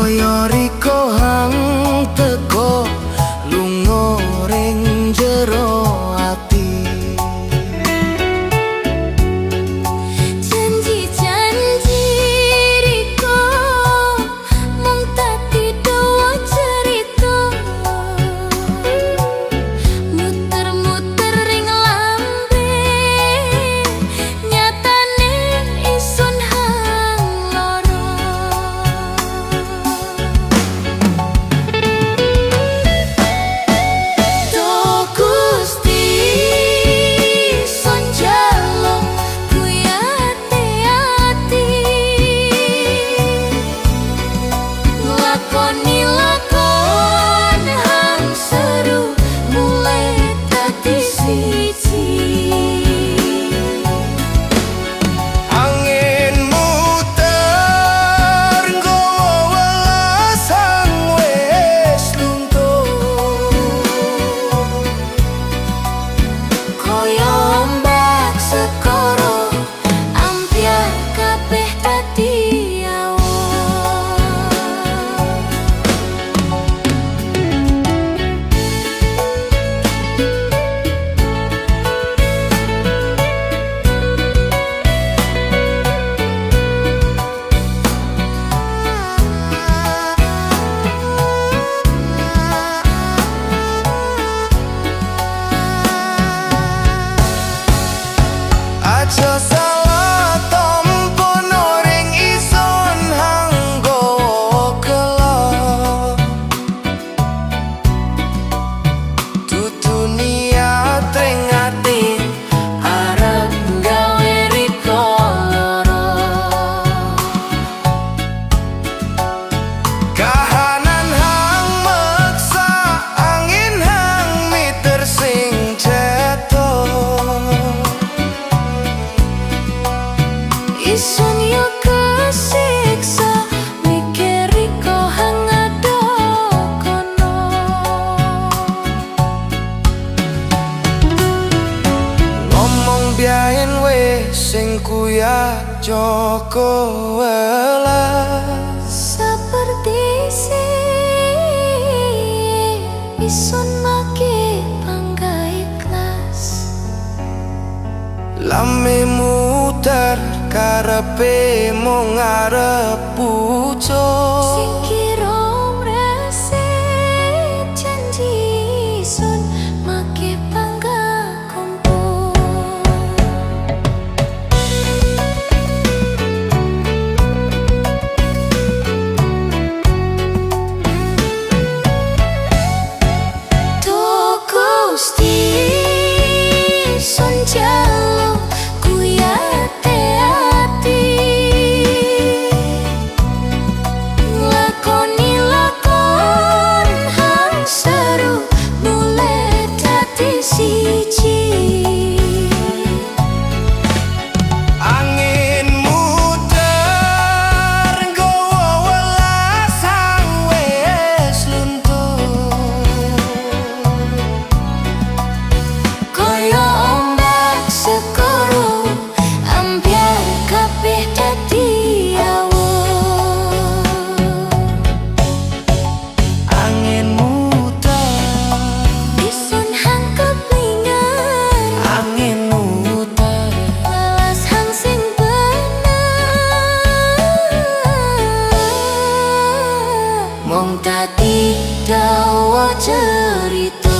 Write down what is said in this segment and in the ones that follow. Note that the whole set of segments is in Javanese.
Koyo riko hang teko lunga ring jero ati. Janji-janji riko mung dadi dawa cerita, muter-muter ring lambe nyatane isun hang loro. Duh Gusti son njaluk kuwi ati-ati, lakoni lakon hang seru mulai dadi siji. Angin muter nggawa welasan wis luntur, Koyo ombak sekoro ambyar kabeh dadi awan. aja salah tampa ring isun hang nggawa kelak. Dudu niat ring ati Arep gawe riko loro, kahanan hang meksa angin hang miter sing cetok. isun yo kesiksa mikir riko hang ado kono. Ngomong biyen wis sing kuyat Joko welas. Seperti si isun make bangga ikhlas, Lame muter karepe mung ngarep pucuk. sing kira mresik janji isun make bangga kumpul. Duh Gusti son njaluk kuwi ati-ati, lakoni lakon hang seru mulai dadi siji. Angin muter nggawa welasan wis luntur, Koyo ombak sekoro ambyar kabeh dadi awan. angin muter, Isun hang kepingan angin muter. welas hang sing bener mung dadi dawa cerita.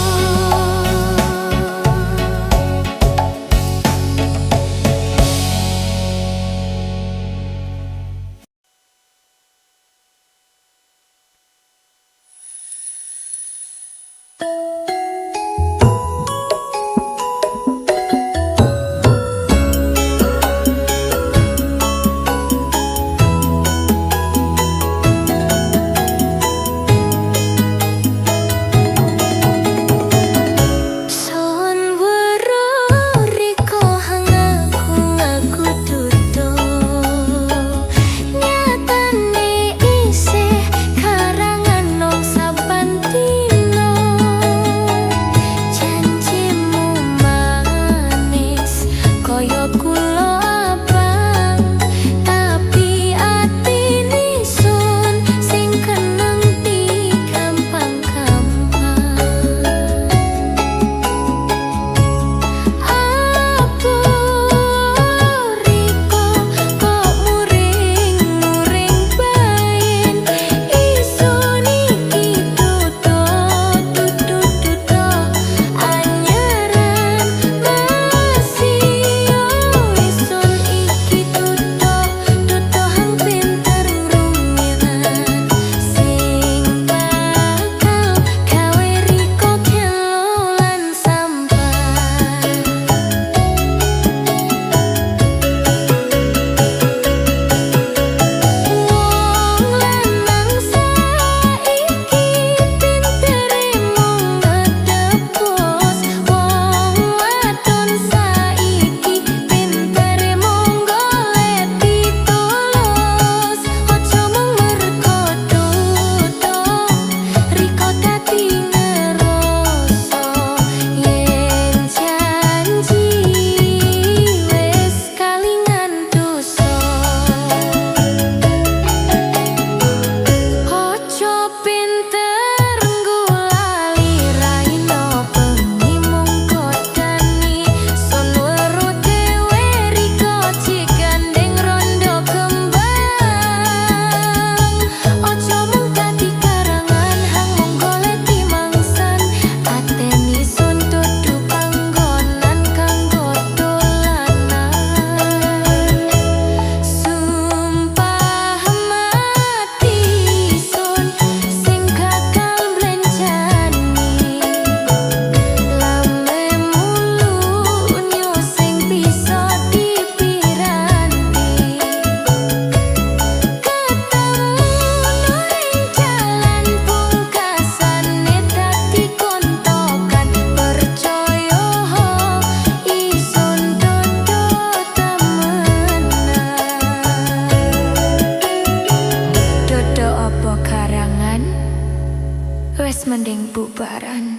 mending bubaran.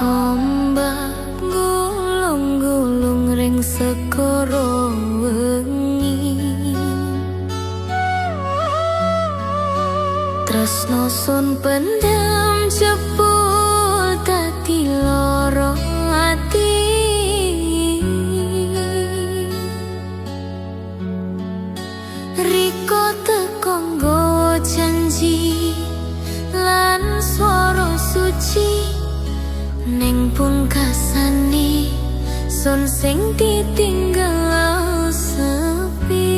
Ombak gulung-gulung ring sekoro wengi, tresno sun pendam jebul dadi loro ati. Riko teko nggawa janji lan swara suci, ning pungkasane sun sing ditinggal sepi.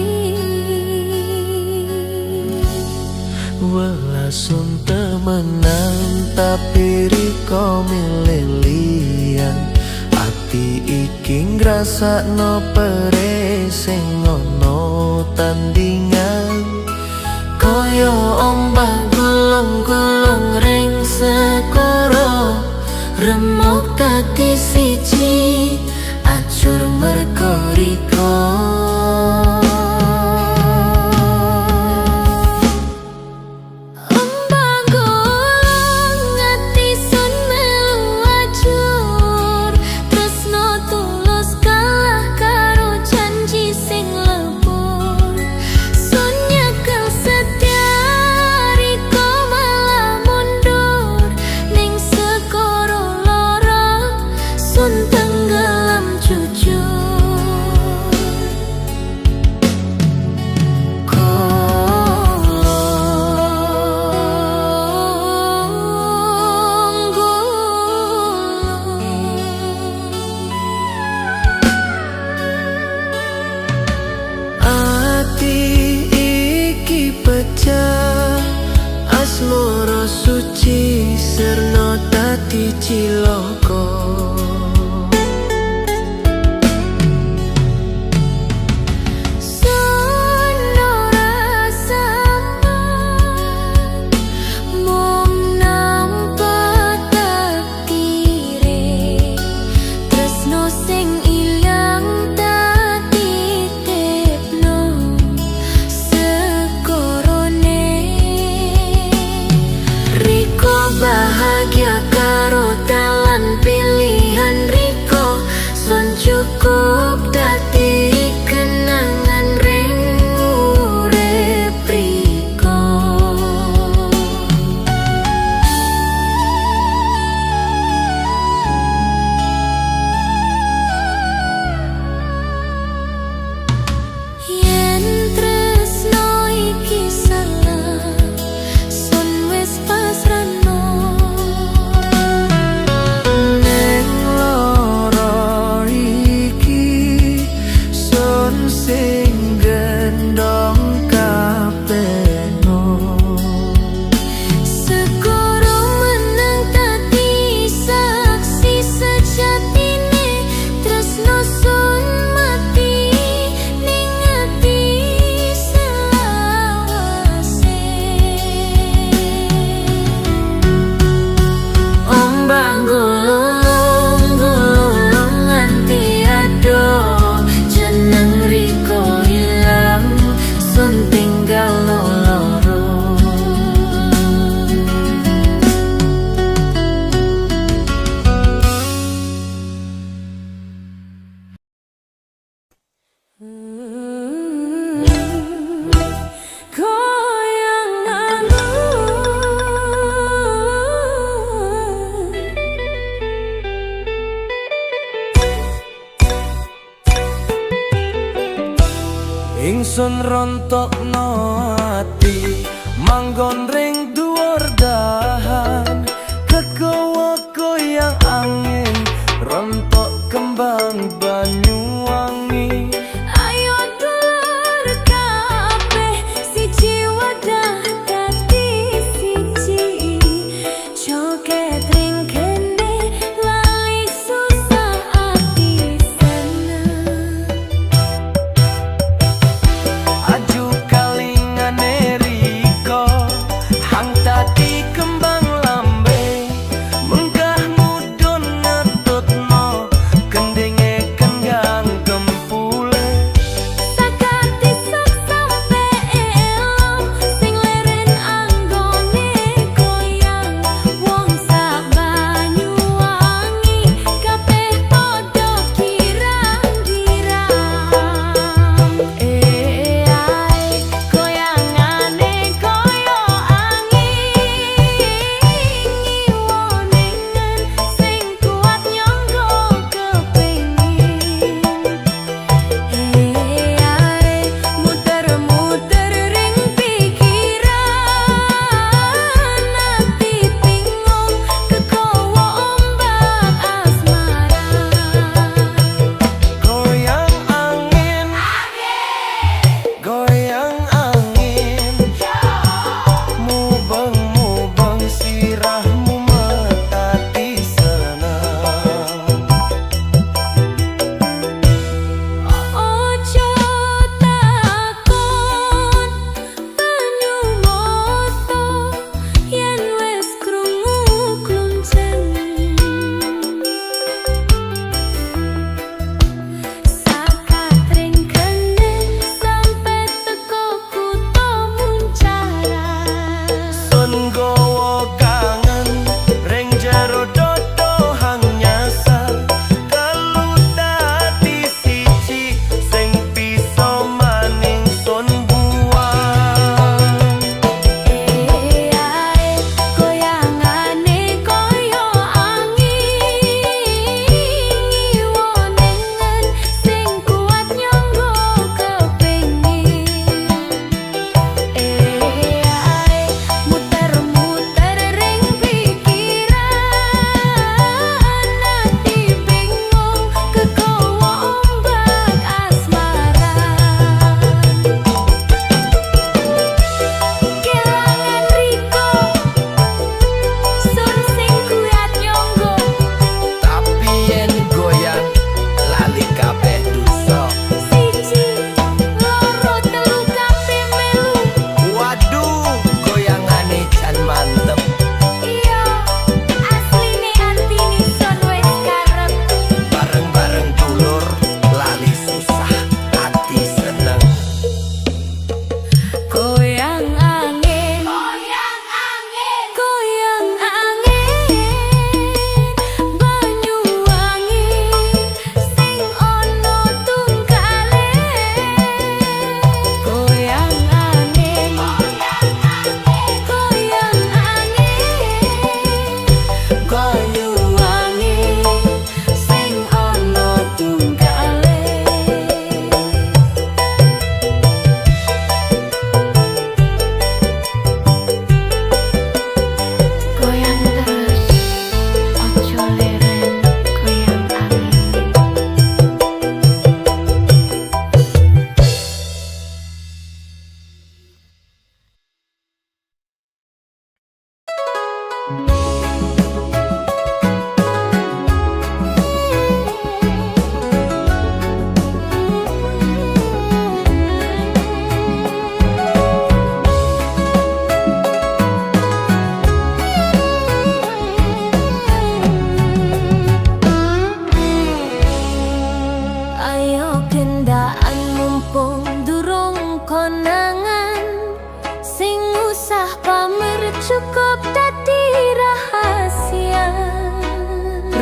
Welas sun temenan tapi Riko milih liyan. Ati iki ngrasakno pere sing ono tandingan, kaya ombak gulung-gulung ring sekoro, remuk dadi siji, acur mergo Riko. Ombak gulung ati sun melu acur, tresno tulus kalah karo janji sing lebur. Sun nyekel setia, Riko malah mundur ning sekoro sun tenggelam jujur. Ati iki pecah, asmara suci serna dadi cilaka. Bahagia karo dalan pilihan Sun rontokno ati manggon ring dhuwur dahan kegawa goyang angin rontok kembang Banyuwangi. Ayo dulur kabeh siji wadah dadi siji joget ring kene lali susah ati seneng. Aju kalingane riko hang tadi kembang lambe menggah mudun ngetutno kendenge kendang kempule. Sakati sak sampe elong sing leren anggone goyang wong sak Banyuwangi kabeh padha kirang-kirang. Ae goyangane koyo angin ngiwonengen sing kuat nyangga kepengin. Ae muter-muter ring pikiran ati bingung kegawa ombak asmara. Goyang angin, goyang angin, mubeng-mubeng sirahmu metati seneng. Ojo takon banyu moto yen wis krungu klunceng. Sakatring kene sampe teko kutha Muncara. Sun gowo kangen ring jero dodo hang nyasar kalu dadi siji sing bisa maning sun buang. Ae goyangane koyo angin ngiwonengen sing kuat nyangga kepengin. Ae muter-muter ring pikiran ati bingung kegawa ombak asmara. Kelangan riko sun sing kuat nyangga. Tapi yen goyang lali kabeh dosa. Siji loro telu kabeh melu. Waduh, goyangane jan mantep. Iya asline artine son wis karep. Bareng-bareng dulur lali susah ati seneng. Goyang angin, goyang angin, Banyuwangi sing ana tunggale. Goyang angin, goyang angin, Banyuwangi sing ana tunggale. Goyang terus, ojo leren, goyang angin. Ayo kendaan mumpung durung konangan sing usah pamer cukup dadi rahasia.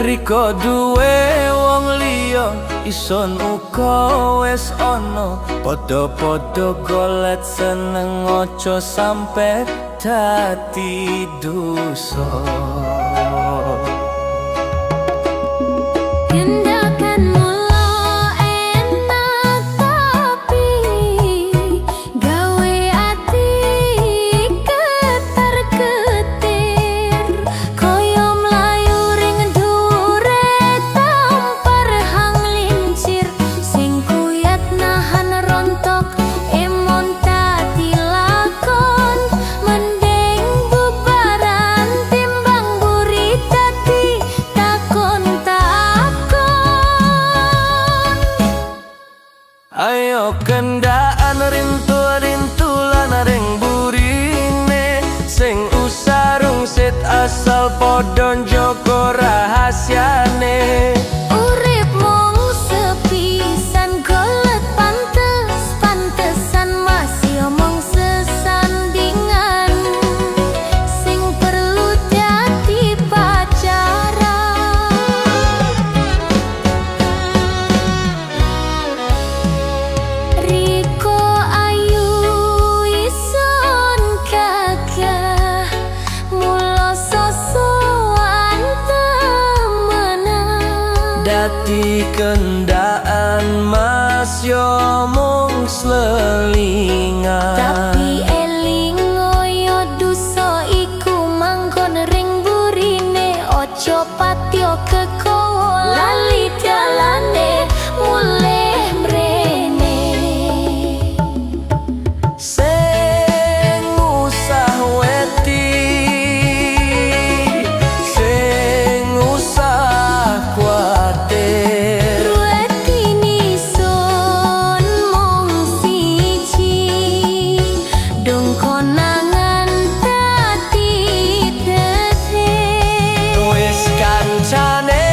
Riko duwe wong liya ison uga wis ana padha-padha golet seneng aja sampe dadi dosa. Tindakan mulo enak tapi asal podo njogo rahasiane. Urip mung sepisan golet pantes-pantesan masih omong sesandingan sing perlu dadi pacaran. Riko ayu ison gagah mula sosokan temenan. Dadi kendaan mas yo mung slelingan. Tapi eling oyo duso iku manggon ring burine. Ojo patio kekowo lali dalane mulih mrene. Sing usah wedi, sing usah kuatir. Ruwetini sun mung siji, dong konangan dadi desih. Wis kancane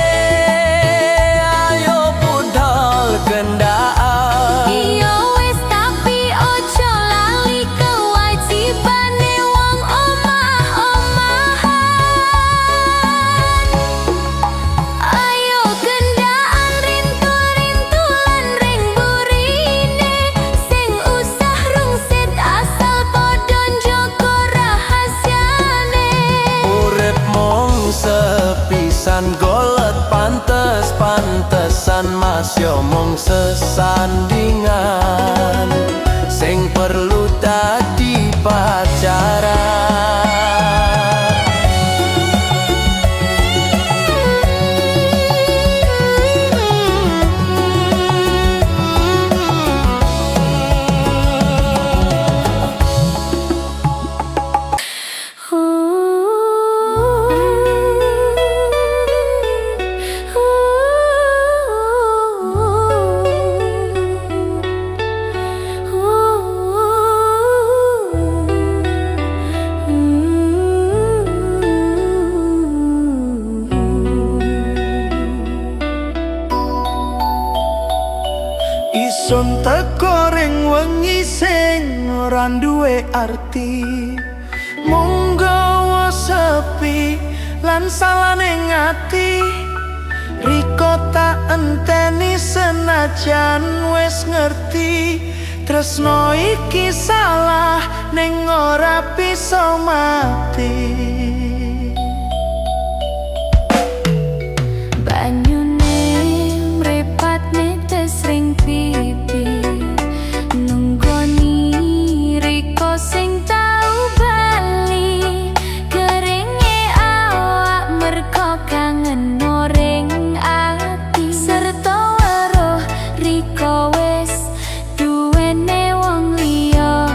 ayo budal kendaan. Iya wis tapi ojo lali kewajibane wong omah-omahan. Ayo gendaan rintu-rintulan ring burine. Sing usah rungsit asal podo njogo rahasiane. Urip mung sepisan golet pantes-pantesan mas yo mung sesandingan sing perlu dadi pacaran. Isun teko ring wengi sing ora duwe arti, mung gawa sepi lan salane ngati. Riko tak enteni senajan wis ngerti, tresno iki salah ning ora bisa mati. Banyune mrepatne tes ring pipi, nunggoni Riko sing tau bali. Keringe awak merko kangen ring ati. Serta weruh Riko wis duwene wong liya.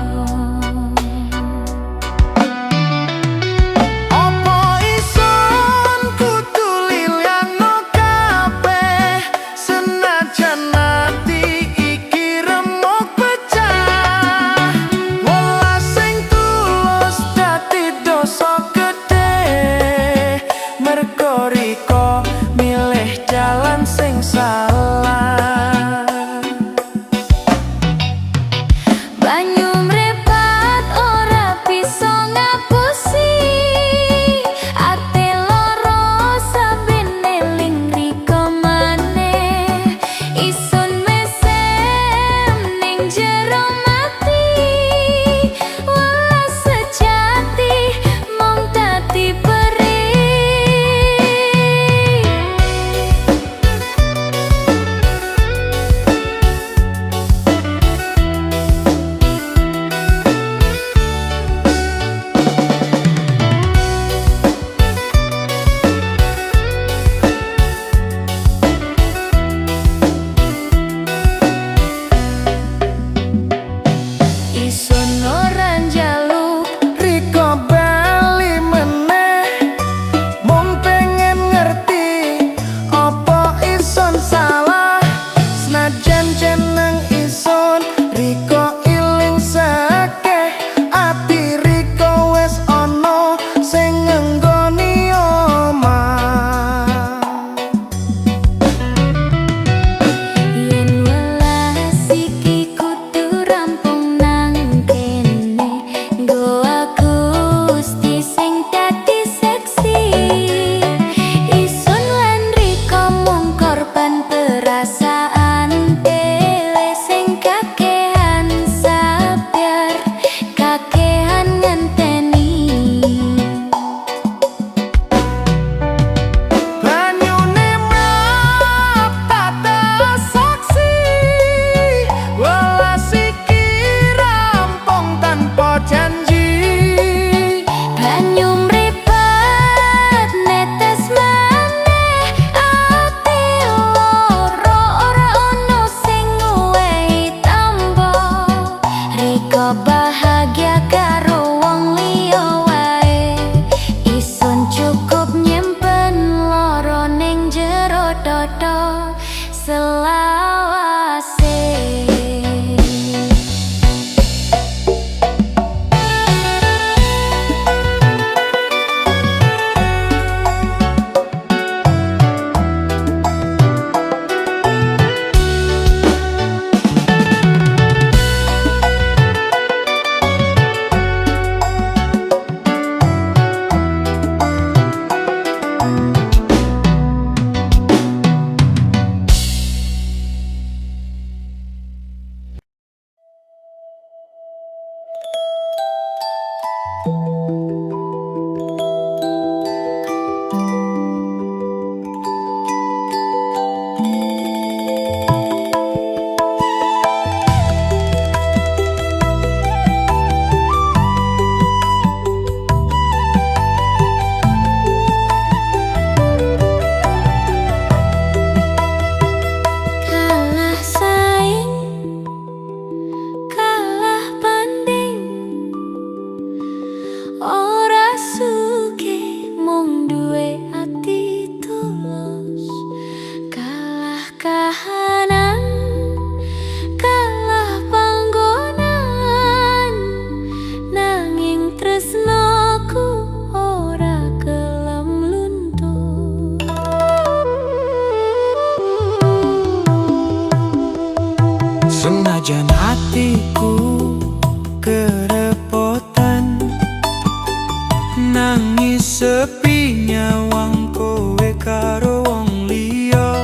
sepi nyawang kowe karo wong liya.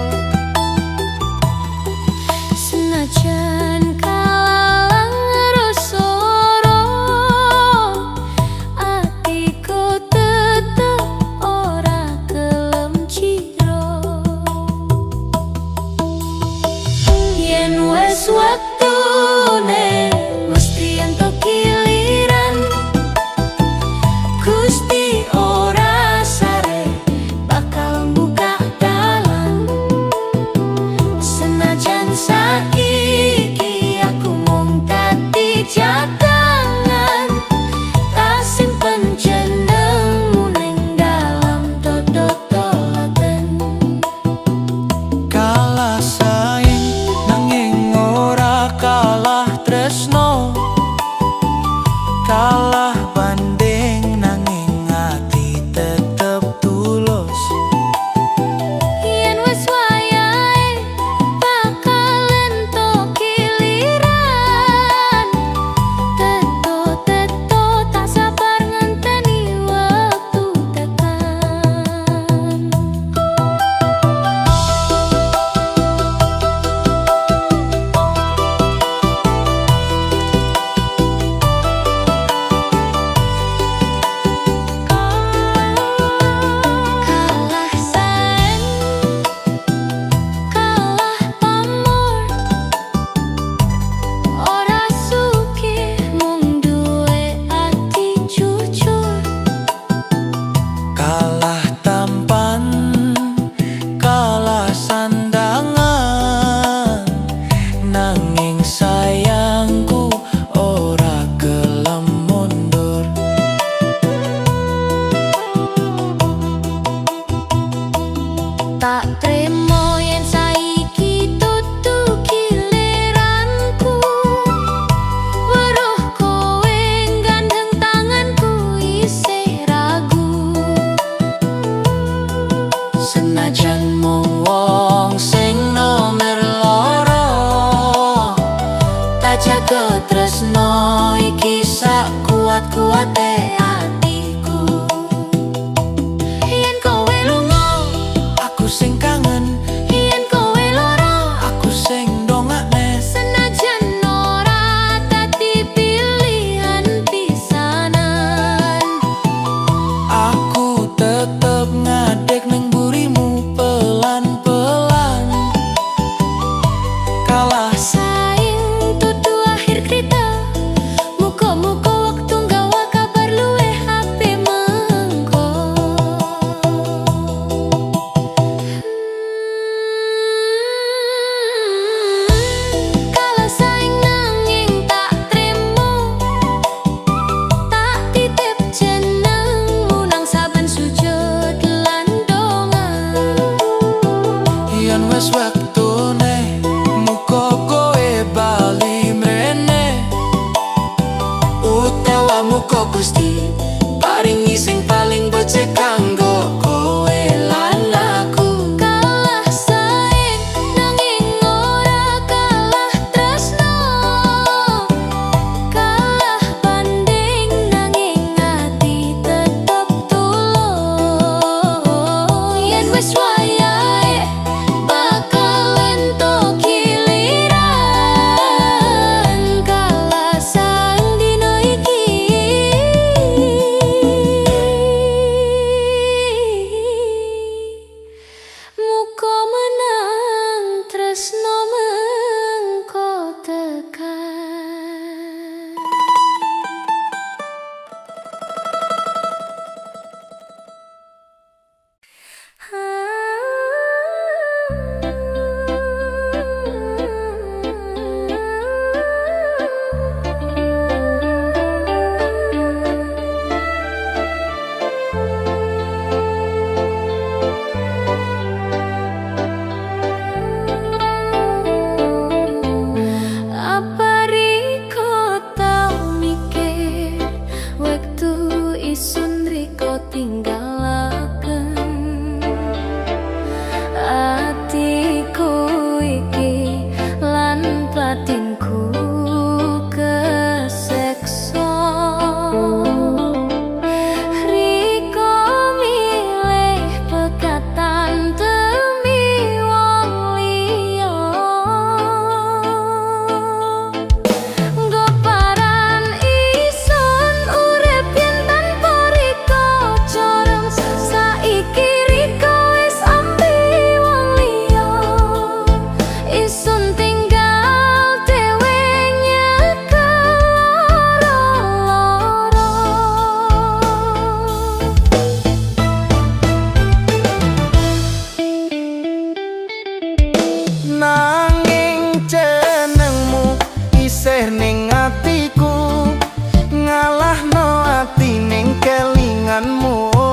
Senajan kalalang rosoro, atiku tetep ora gelem ciro. Yen wes waktune mesti entuk giliran, Gusti ora sare bakal buka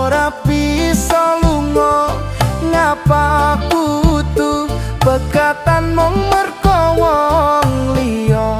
ora bisa lunga, ngapa kudu pegatan mung merko wong liya.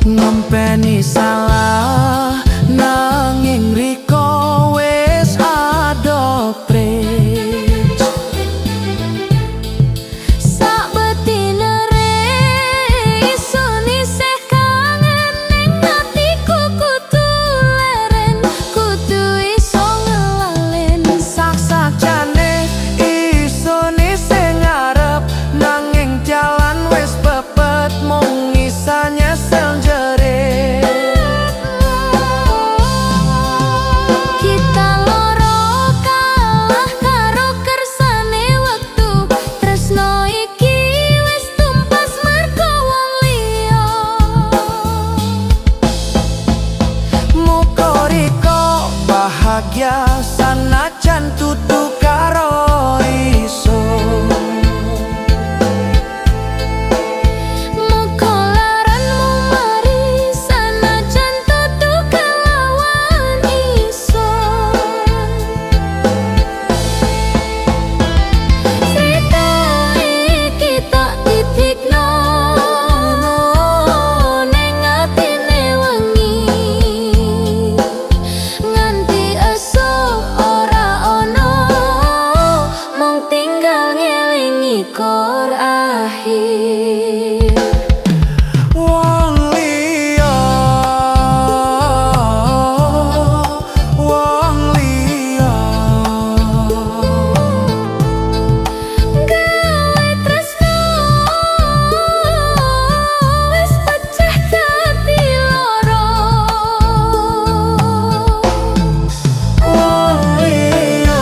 Ngempeni salah nanging Riko wis adopret. Sak betina re isun isih kangen ning atiku kudu leren, kudu iso ngelalen. Sak-sakjane isun isih ngarep nanging jalan wis pepet mung isa nyesel. Bahagia sanajan tutu karo isun. Muga laranmu mari sanajan tutu kelawan isun. Cerita iki tak titikno ning atine wengi. Kor akhir wong liya, wong liya gawe tresno wis pecah dadi loro. wong liya.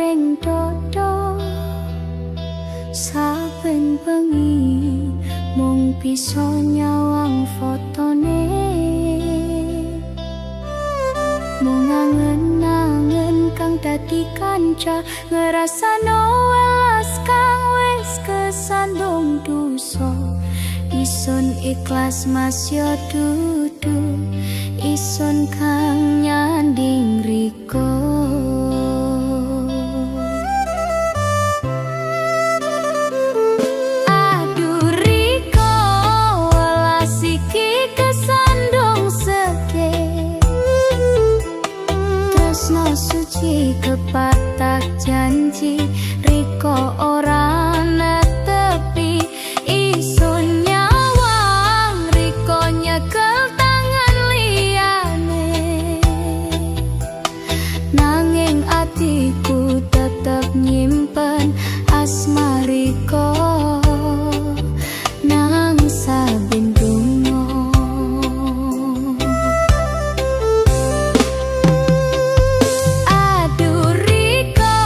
Neng dodo saben bengi mung bisa nyawang fotone, mung angen-angen kang dadi kanca, ngrasano welas kang wis kesandung dosa. Isun ikhlas mas yo dudu, isun kang nyanding Riko. janji Riko ora netepi isun nyawang Riko nyekel tangan liyane nanging atiku tetep nyimpen asma Riko nang saben dungo aduh Riko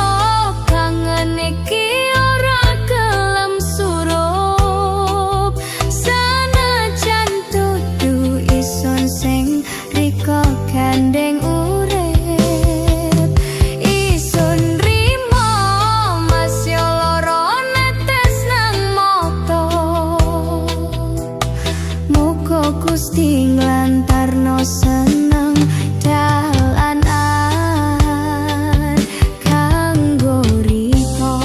kangen iki ora gelem surup sanajan dudu isun sing Riko gandeng urip isun rimo masih loro netes nang moto muga Gusti nglantarno seneng dalanan kanggo Riko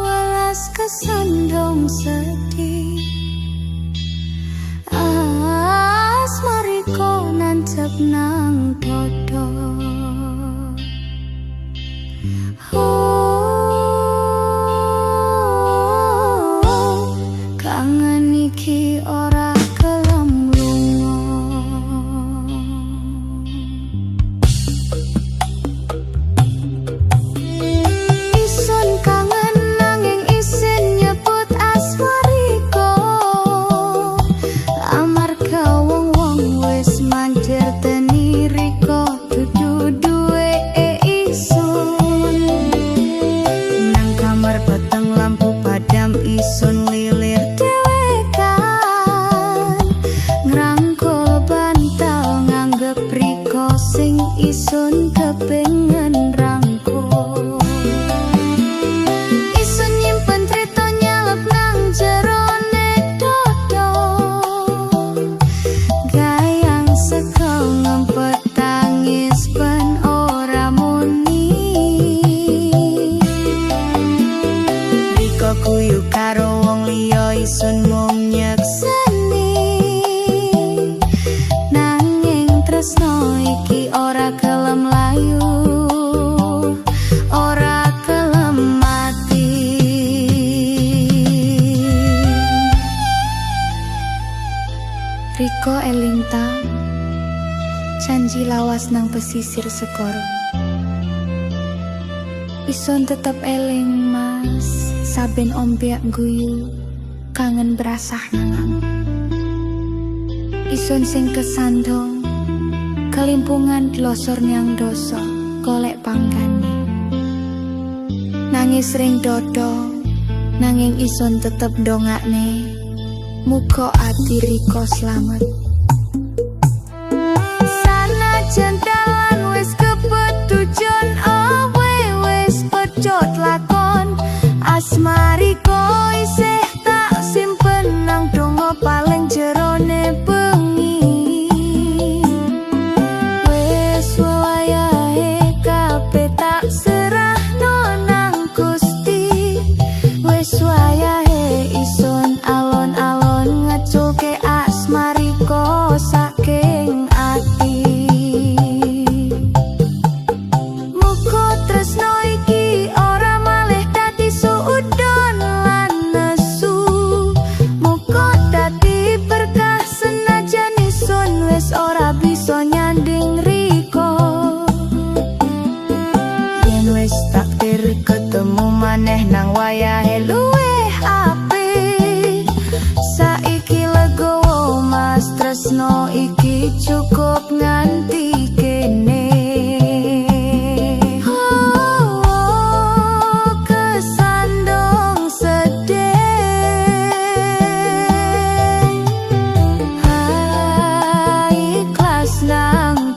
welas kesandung sedih asma Riko nancep nang dodo kangen iki ora gelem lunga isun kangen nanging isin nyebut asma Riko amarga wong-wong wis manjer teni Riko dudu duwe isun nang kamar peteng lampu padam isun lilir dhewekan ngrangkul bantal nganggep Riko sing isun kepengen rangkul isun nyimpen trito nyelep nang jerone dodo gayang sego ngempet tangis ben ora muni Riko kuyu karo wong liya isun mung nyekseni nanging tresno iki ora gelem layu ora gelem mati Riko eling ta janji lawas nang pesisir segoro isun tetep eling mas saben ombak guyu kangen berasah nangang isun sing kesandung kelimpungan losor nyang doso golek panggane nangis ring dodo nanging isun tetep dongakne muga ati Riko slamet sanajan dalan wis kebet tujuan wis pecot lakon asma Riko isih tak simpen nang donga paling jerone bengi wis wayahe kabeh tak serahno nang Gusti wis wayahe isun alon-alon ngeculke asma Riko saking ati muga tresno iki ora malih dadi suudon lan nesu muga dadi berkah senajan isun wis ora bisa nyanding Riko yen wis takdir ketemu maneh nang wayahe luwih apik saiki legowo mas tresno iki cukup nganti kene kesandung sedih ikhlas nang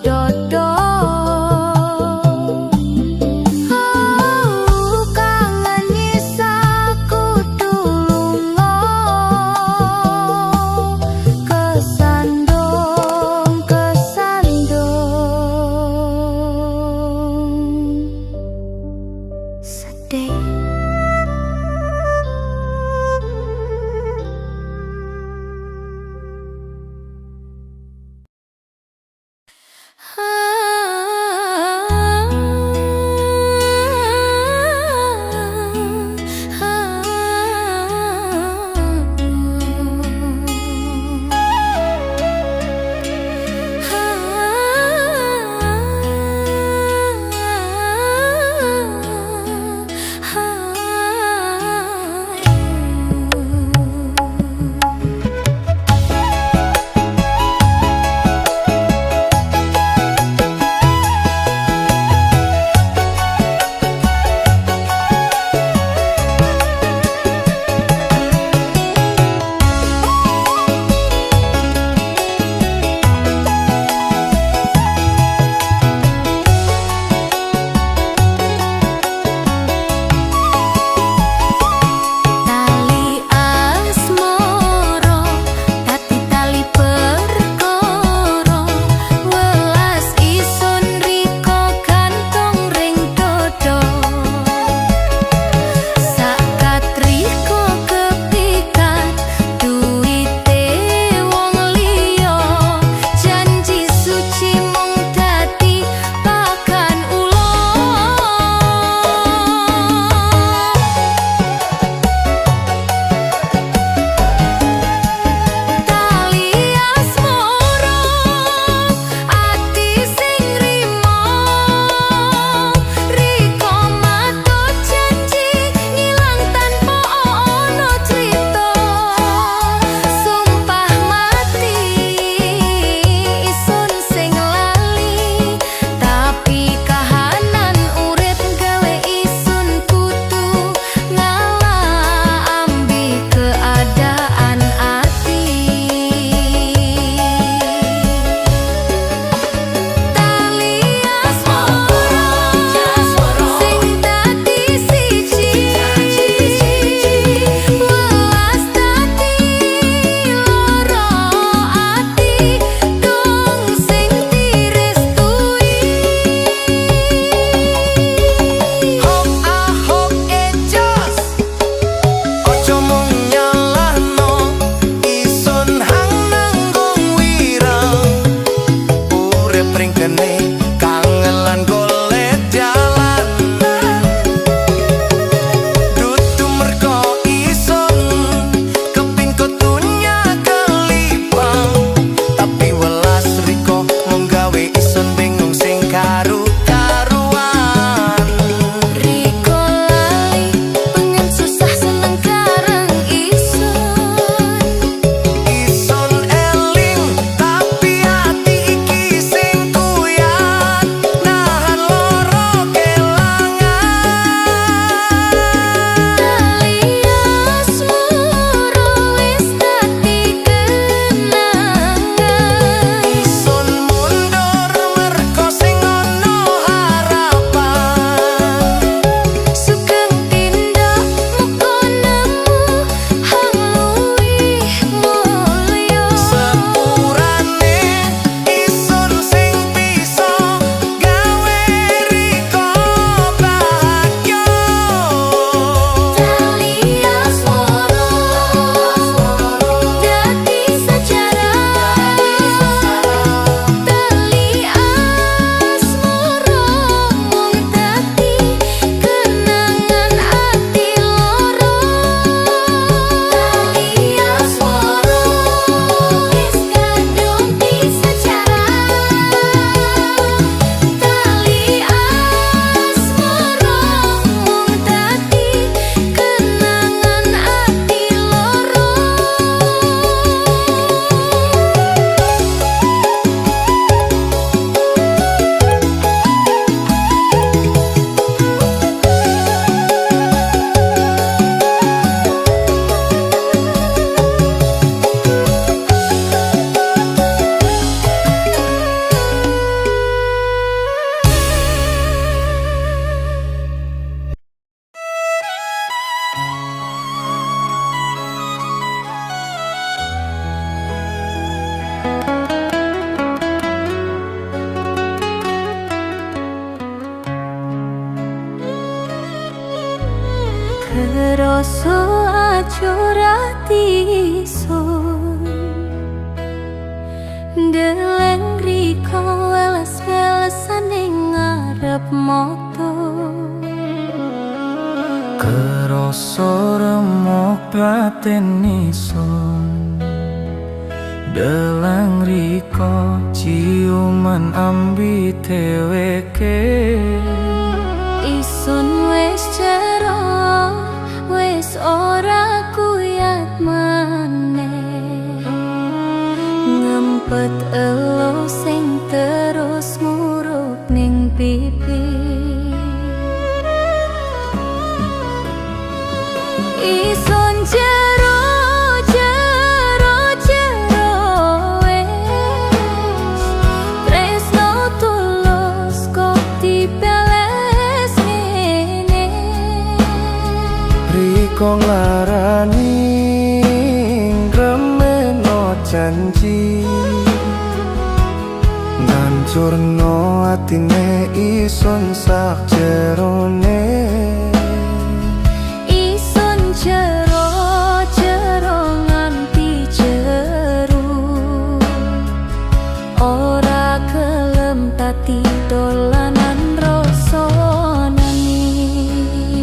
jujur ati sun deleng riko welas-welasan ing ngarep moto Kerasa remuk batin isun Deleng riko ciuman ambi dheweke isun wis jero wis ora kuyat maneh ngempet elo sing terus ngurup ning pipi isun jero jero jero wis tresno tulus kok dibeles ngene Riko nglarani ngremeno janji ngancurno atine isun sak jerone isun jero jero nganti jeru ora gelem tati dolanan rasa nangis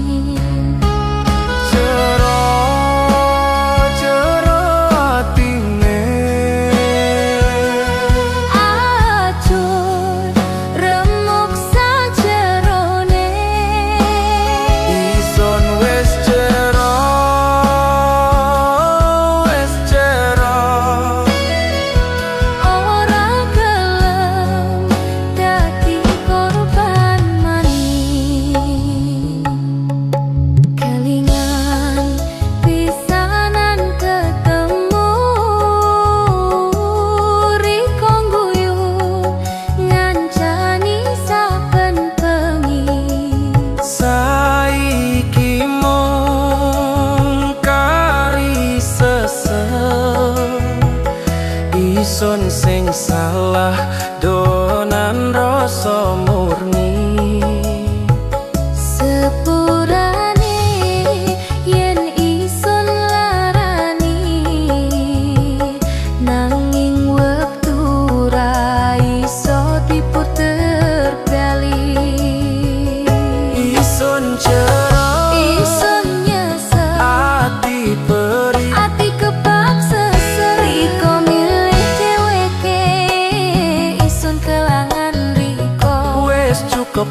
Jero jero atine acur remuk sajerone Isun wis jero ora gelem dadi korban maning kelingan pisanan ketemu riko guyu ngancani saben bengi Saiki mung kari sesel Isun sing salah donan rasa murni sepurane yen isun larani nanging wektu ra iso diputer bali Isun jero isun nyesel ati peri ati kepaksa seriko milih dheweke isun kelangan riko Wes cukup